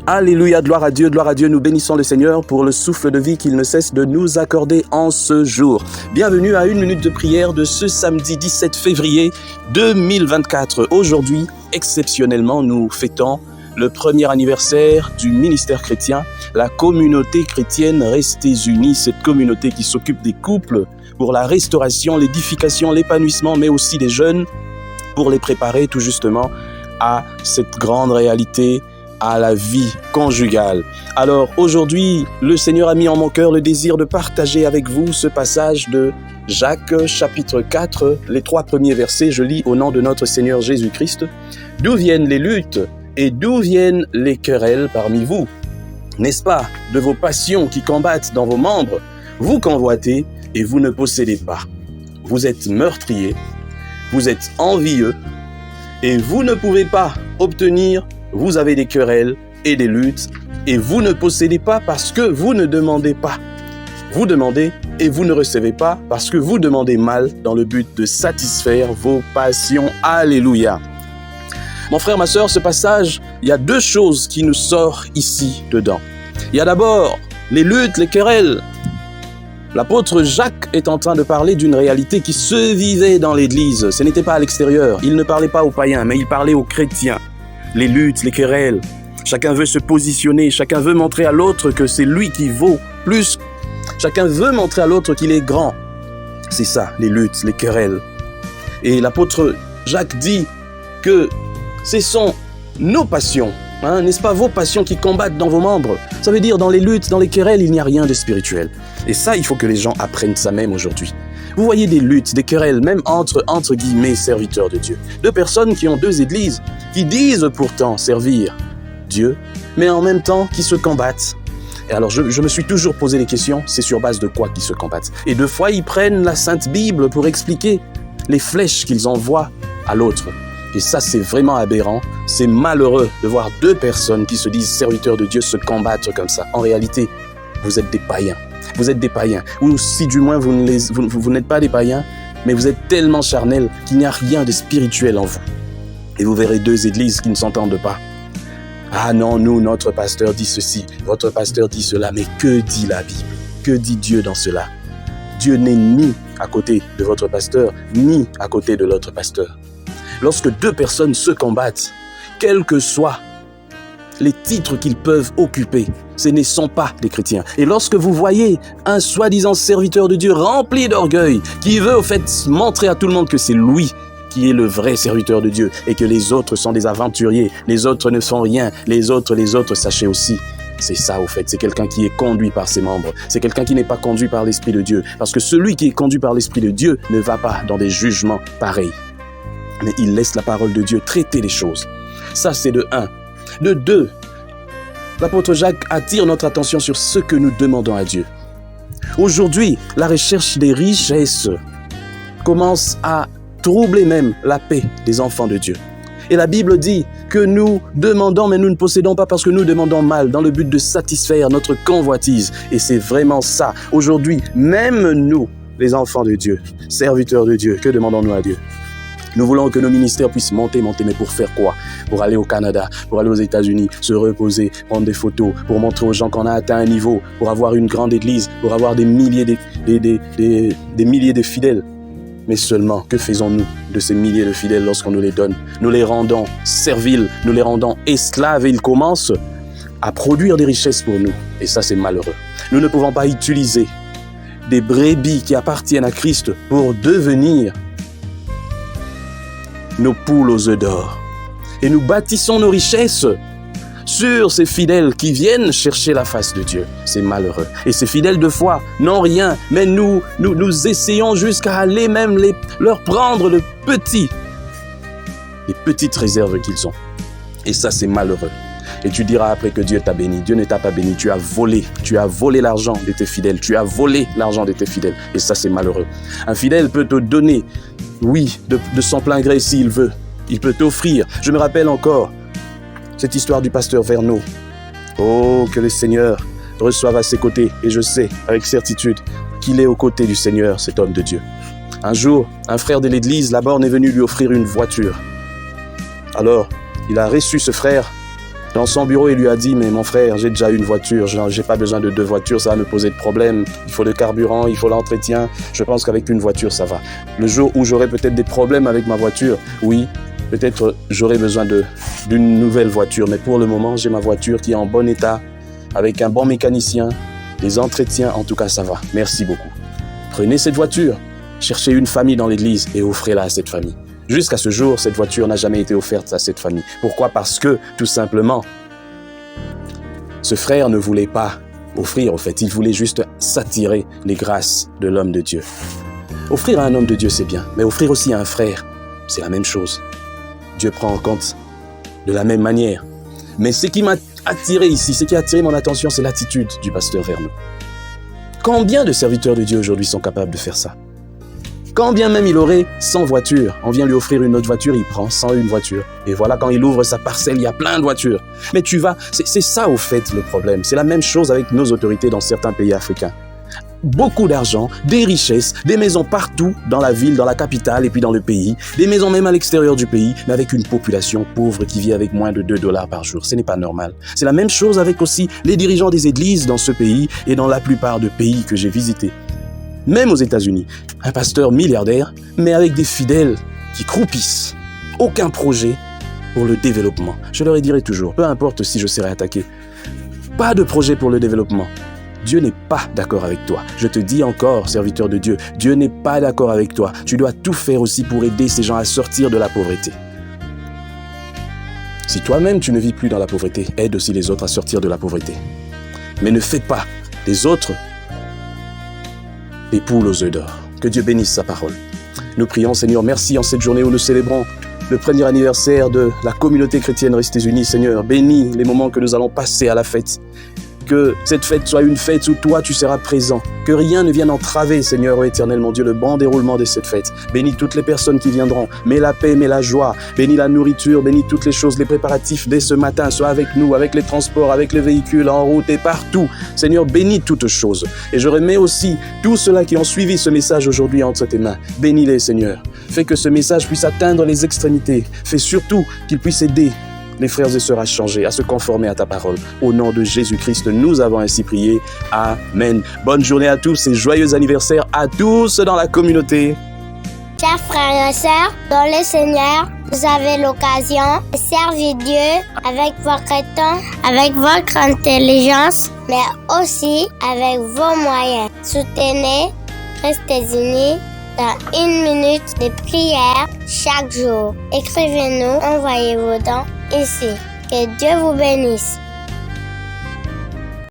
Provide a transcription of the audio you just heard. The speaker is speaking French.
Alléluia, gloire à Dieu, nous bénissons le Seigneur pour le souffle de vie qu'il ne cesse de nous accorder en ce jour. Bienvenue à une minute de prière de ce samedi 17 février 2024. Aujourd'hui, exceptionnellement, nous fêtons le premier anniversaire du ministère chrétien, la communauté chrétienne Restez Unis, cette communauté qui s'occupe des couples pour la restauration, l'édification, l'épanouissement, mais aussi des jeunes pour les préparer tout justement à cette grande réalité, à la vie conjugale. Alors aujourd'hui, le Seigneur a mis en mon cœur le désir de partager avec vous ce passage de Jacques chapitre 4, les 3 premiers versets. Je lis au nom de notre Seigneur Jésus-Christ. « D'où viennent les luttes et d'où viennent les querelles parmi vous? N'est-ce pas de vos passions qui combattent dans vos membres? Vous convoitez et vous ne possédez pas. Vous êtes meurtriers, vous êtes envieux et vous ne pouvez pas obtenir. Vous avez des querelles et des luttes et vous ne possédez pas parce que vous ne demandez pas. Vous demandez et vous ne recevez pas parce que vous demandez mal dans le but de satisfaire vos passions. Alléluia. Mon frère, ma sœur, ce passage, il y a 2 choses qui nous sortent ici dedans. Il y a d'abord les luttes, les querelles. L'apôtre Jacques est en train de parler d'une réalité qui se vivait dans l'église. Ce n'était pas à l'extérieur. Il ne parlait pas aux païens, mais il parlait aux chrétiens. Les luttes, les querelles, chacun veut se positionner, chacun veut montrer à l'autre que c'est lui qui vaut plus. Chacun veut montrer à l'autre qu'il est grand. C'est ça, les luttes, les querelles. Et l'apôtre Jacques dit que ce sont nos passions, n'est-ce pas vos passions qui combattent dans vos membres. Ça veut dire dans les luttes, dans les querelles, il n'y a rien de spirituel. Et ça, il faut que les gens apprennent ça même aujourd'hui. Vous voyez des luttes, des querelles, même entre guillemets serviteurs de Dieu. 2 personnes qui ont 2 églises, qui disent pourtant servir Dieu, mais en même temps qui se combattent. Et alors je me suis toujours posé les questions, c'est sur base de quoi qu'ils se combattent? Et 2 fois, ils prennent la Sainte Bible pour expliquer les flèches qu'ils envoient à l'autre. Et ça, c'est vraiment aberrant, c'est malheureux de voir 2 personnes qui se disent serviteurs de Dieu se combattre comme ça. En réalité, vous êtes des païens. Vous êtes des païens, ou si du moins vous n'êtes pas des païens, mais vous êtes tellement charnels qu'il n'y a rien de spirituel en vous. Et vous verrez 2 églises qui ne s'entendent pas. Ah non, notre pasteur dit ceci, votre pasteur dit cela, mais que dit la Bible? Que dit Dieu dans cela? Dieu n'est ni à côté de votre pasteur, ni à côté de l'autre pasteur. Lorsque 2 personnes se combattent, quels que soient les titres qu'ils peuvent occuper, ce ne sont pas des chrétiens. Et lorsque vous voyez un soi-disant serviteur de Dieu rempli d'orgueil, qui veut au fait montrer à tout le monde que c'est lui qui est le vrai serviteur de Dieu et que les autres sont des aventuriers, les autres ne sont rien, les autres, sachez aussi, c'est ça au fait, c'est quelqu'un qui est conduit par ses membres, c'est quelqu'un qui n'est pas conduit par l'Esprit de Dieu, parce que celui qui est conduit par l'Esprit de Dieu ne va pas dans des jugements pareils, mais il laisse la parole de Dieu traiter les choses. Ça, c'est de 1. De 2, l'apôtre Jacques attire notre attention sur ce que nous demandons à Dieu. Aujourd'hui, la recherche des richesses commence à troubler même la paix des enfants de Dieu. Et la Bible dit que nous demandons, mais nous ne possédons pas parce que nous demandons mal, dans le but de satisfaire notre convoitise. Et c'est vraiment ça. Aujourd'hui, même nous, les enfants de Dieu, serviteurs de Dieu, que demandons-nous à Dieu? Nous voulons que nos ministères puissent monter, mais pour faire quoi? Pour aller au Canada, pour aller aux États-Unis, se reposer, prendre des photos, pour montrer aux gens qu'on a atteint un niveau, pour avoir une grande église, pour avoir des milliers de fidèles. Mais seulement, que faisons-nous de ces milliers de fidèles lorsqu'on nous les donne? Nous les rendons serviles, nous les rendons esclaves et ils commencent à produire des richesses pour nous. Et ça, c'est malheureux. Nous ne pouvons pas utiliser des brebis qui appartiennent à Christ pour devenir nos poules aux œufs d'or. Et nous bâtissons nos richesses sur ces fidèles qui viennent chercher la face de Dieu. C'est malheureux. Et ces fidèles de foi n'ont rien, mais nous essayons jusqu'à aller même leur prendre les petites réserves qu'ils ont. Et ça, c'est malheureux. Et tu diras après que Dieu t'a béni. Dieu ne t'a pas béni. Tu as volé l'argent de tes fidèles. Tu as volé l'argent de tes fidèles. Et ça, c'est malheureux. Un fidèle peut te donner, oui, de son plein gré s'il veut. Il peut t'offrir. Je me rappelle encore cette histoire du pasteur Verneau. Oh, que le Seigneur reçoive à ses côtés. Et je sais avec certitude qu'il est aux côtés du Seigneur, cet homme de Dieu. Un jour, un frère de l'église, là-bas, est venu lui offrir une voiture. Alors, il a reçu ce frère dans son bureau, il lui a dit, mais mon frère, j'ai déjà une voiture, j'ai pas besoin de 2 voitures, ça va me poser de problèmes. Il faut le carburant, il faut l'entretien. Je pense qu'avec une voiture, ça va. Le jour où j'aurai peut-être des problèmes avec ma voiture, oui, peut-être j'aurai besoin d'une nouvelle voiture. Mais pour le moment, j'ai ma voiture qui est en bon état, avec un bon mécanicien, les entretiens, en tout cas, ça va. Merci beaucoup. Prenez cette voiture, cherchez une famille dans l'église et offrez-la à cette famille. Jusqu'à ce jour, cette voiture n'a jamais été offerte à cette famille. Pourquoi? Parce que, tout simplement, ce frère ne voulait pas offrir, au fait. Il voulait juste s'attirer les grâces de l'homme de Dieu. Offrir à un homme de Dieu, c'est bien. Mais offrir aussi à un frère, c'est la même chose. Dieu prend en compte de la même manière. Mais ce qui m'a attiré ici, ce qui a attiré mon attention, c'est l'attitude du pasteur vers nous. Combien de serviteurs de Dieu aujourd'hui sont capables de faire ça? Quand bien même il aurait 100 voitures, on vient lui offrir une autre voiture, il prend 101 voitures. Et voilà, quand il ouvre sa parcelle, il y a plein de voitures. Mais tu vas, c'est ça au fait le problème. C'est la même chose avec nos autorités dans certains pays africains. Beaucoup d'argent, des richesses, des maisons partout dans la ville, dans la capitale et puis dans le pays. Des maisons même à l'extérieur du pays, mais avec une population pauvre qui vit avec moins de $2 par jour. Ce n'est pas normal. C'est la même chose avec aussi les dirigeants des églises dans ce pays et dans la plupart des pays que j'ai visités. Même aux États-Unis, un pasteur milliardaire, mais avec des fidèles qui croupissent. Aucun projet pour le développement. Je leur dirai toujours, peu importe si je serai attaqué, pas de projet pour le développement. Dieu n'est pas d'accord avec toi. Je te dis encore, serviteur de Dieu, Dieu n'est pas d'accord avec toi. Tu dois tout faire aussi pour aider ces gens à sortir de la pauvreté. Si toi-même tu ne vis plus dans la pauvreté, aide aussi les autres à sortir de la pauvreté. Mais ne fais pas des autres des poules aux œufs d'or. Que Dieu bénisse sa parole. Nous prions, Seigneur, merci en cette journée où nous célébrons le premier anniversaire de la communauté chrétienne Restés Unis. Seigneur, bénis les moments que nous allons passer à la fête. Que cette fête soit une fête où toi tu seras présent. Que rien ne vienne entraver, Seigneur éternel, mon Dieu, le bon déroulement de cette fête. Bénis toutes les personnes qui viendront. Mets la paix, mets la joie. Bénis la nourriture, bénis toutes les choses, les préparatifs dès ce matin. Sois avec nous, avec les transports, avec les véhicules, en route et partout. Seigneur, bénis toutes choses. Et je remets aussi tous ceux-là qui ont suivi ce message aujourd'hui entre tes mains. Bénis-les, Seigneur. Fais que ce message puisse atteindre les extrémités. Fais surtout qu'il puisse aider les frères et sœurs à changer, à se conformer à ta parole. Au nom de Jésus-Christ, nous avons ainsi prié. Amen. Bonne journée à tous et joyeux anniversaire à tous dans la communauté. Chers frères et sœurs, dans le Seigneur, vous avez l'occasion de servir Dieu avec votre temps, avec votre intelligence, mais aussi avec vos moyens. Soutenez Restés Unis dans 1 minute de prière chaque jour. Écrivez-nous, envoyez vos dons ici. Que Dieu vous bénisse.